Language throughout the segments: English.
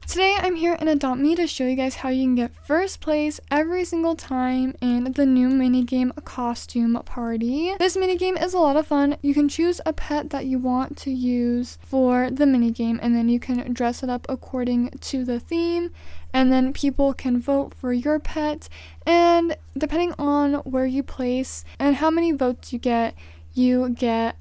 Today I'm here in Adopt Me to show you guys how you can get first place every single time in the new minigame Costume Party. This minigame is a lot of fun. You can choose a pet that you want to use for the minigame, and then you can dress it up according to the theme, and then people can vote for your pet, and depending on where you place and how many votes you get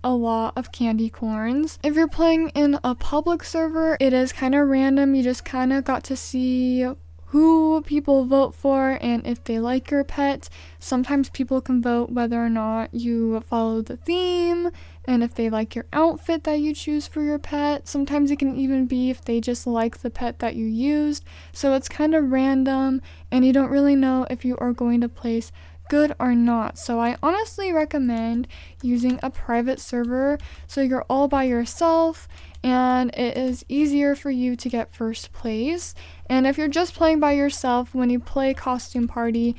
a lot of candy corns. If you're playing in a public server, it is kind of random. You just kind of got to see who people vote for and if they like your pet. Sometimes people can vote whether or not you follow the theme and if they like your outfit that you choose for your pet. Sometimes it can even be if they just like the pet that you used. So it's kind of random and you don't really know if you are going to place good or not. So I honestly recommend using a private server so you're all by yourself and it is easier for you to get first place. And if you're just playing by yourself, when you play Costume Party,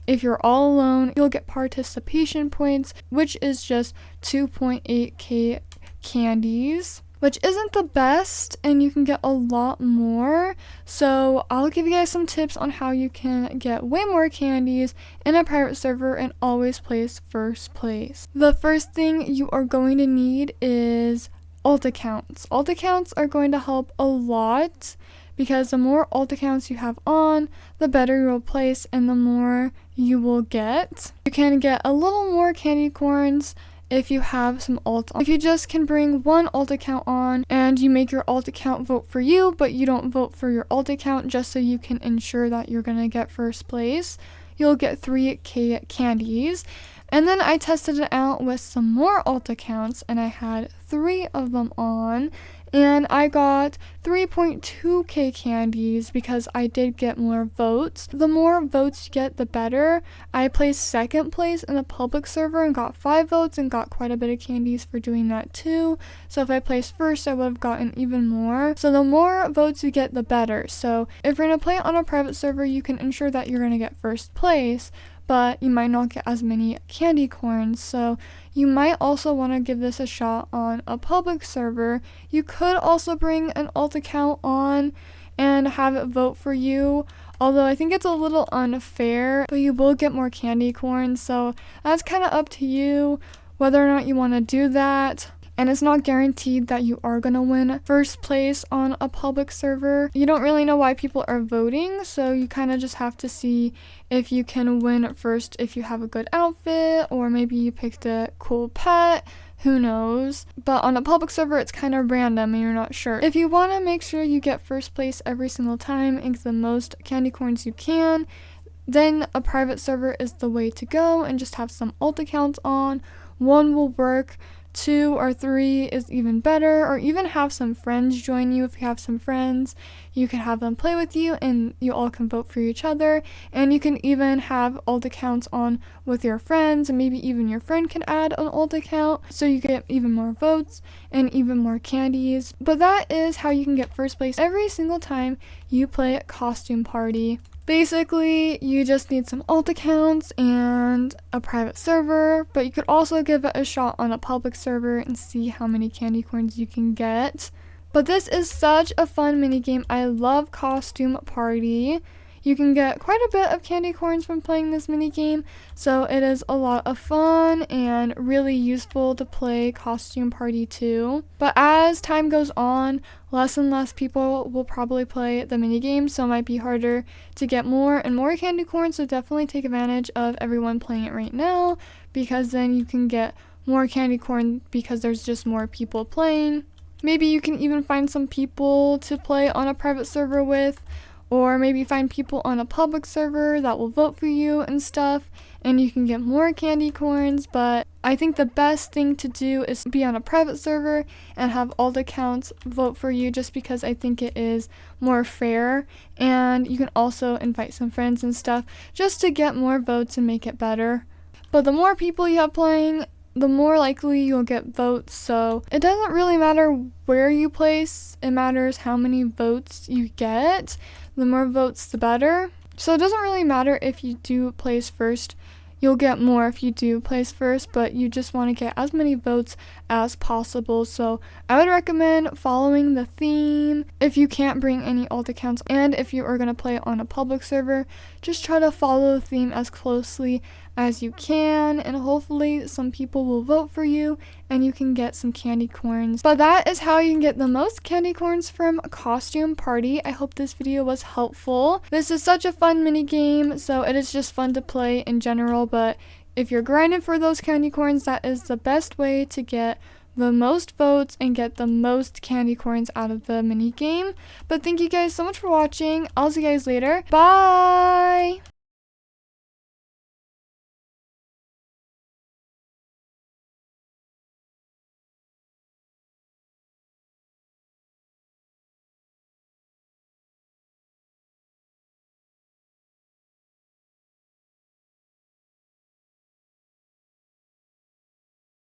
if you're all alone, you'll get participation points, which is just 2.8k candies, which isn't the best, and you can get a lot more. So I'll give you guys some tips on how you can get way more candies in a private server and always place first place. The first thing you are going to need is alt accounts. Alt accounts are going to help a lot because the more alt accounts you have on, the better you will place and the more you will get. You can get a little more candy corns if you have some alt on. If you just can bring one alt account on and you make your alt account vote for you, but you don't vote for your alt account just so you can ensure that you're gonna get first place, you'll get 3k candies. And then I tested it out with some more alt accounts and I had 3 of them on and I got 3.2k candies because I did get more votes. The more votes you get, the better. I placed second place in a public server and got 5 votes and got quite a bit of candies for doing that too. So if I placed first, I would have gotten even more. So the more votes you get, the better. So if you're going to play on a private server, you can ensure that you're going to get first place, but you might not get as many candy corns. So you might also want to give this a shot on a public server. You could also bring an alt account on and have it vote for you, although I think it's a little unfair, but you will get more candy corns. So that's kind of up to you whether or not you want to do that. And it's not guaranteed that you are going to win first place on a public server. You don't really know why people are voting, so you kind of just have to see if you can win first if you have a good outfit, or maybe you picked a cool pet. Who knows? But on a public server, it's kind of random and you're not sure. If you want to make sure you get first place every single time and get the most candy corns you can, then a private server is the way to go, and just have some alt accounts on. 1 will work. 2 or 3 is even better, or even have some friends join you. If you have some friends, you can have them play with you and you all can vote for each other, and you can even have alt accounts on with your friends, and maybe even your friend can add an alt account so you get even more votes and even more candies. But that is how you can get first place every single time you play Costume Party. Basically, you just need some alt accounts and a private server, but you could also give it a shot on a public server and see how many candy corns you can get. But this is such a fun minigame. I love Costume Party. You can get quite a bit of candy corns from playing this minigame, so it is a lot of fun and really useful to play Costume Party too. But as time goes on, less and less people will probably play the minigame, so it might be harder to get more and more candy corns, so definitely take advantage of everyone playing it right now, because then you can get more candy corn because there's just more people playing. Maybe you can even find some people to play on a private server with, or maybe find people on a public server that will vote for you and stuff, and you can get more candy corns. But I think the best thing to do is be on a private server and have all the accounts vote for you, just because I think it is more fair, and you can also invite some friends and stuff just to get more votes and make it better. But the more people you have playing, the more likely you'll get votes, so it doesn't really matter where you place, it matters how many votes you get. The more votes, the better. So it doesn't really matter if you do place first. you'll get more if you do place first, but you just want to get as many votes as possible. So I would recommend following the theme. If you can't bring any alt accounts, and if you are going to play on a public server, just try to follow the theme as closely as you can, and hopefully some people will vote for you and you can get some candy corns. But that is how you can get the most candy corns from a costume party. I hope this video was helpful. This is such a fun mini game, so it is just fun to play in general, but if you're grinding for those candy corns, that is the best way to get the most votes and get the most candy corns out of the mini game. But thank you guys so much for watching. I'll see you guys later. Bye!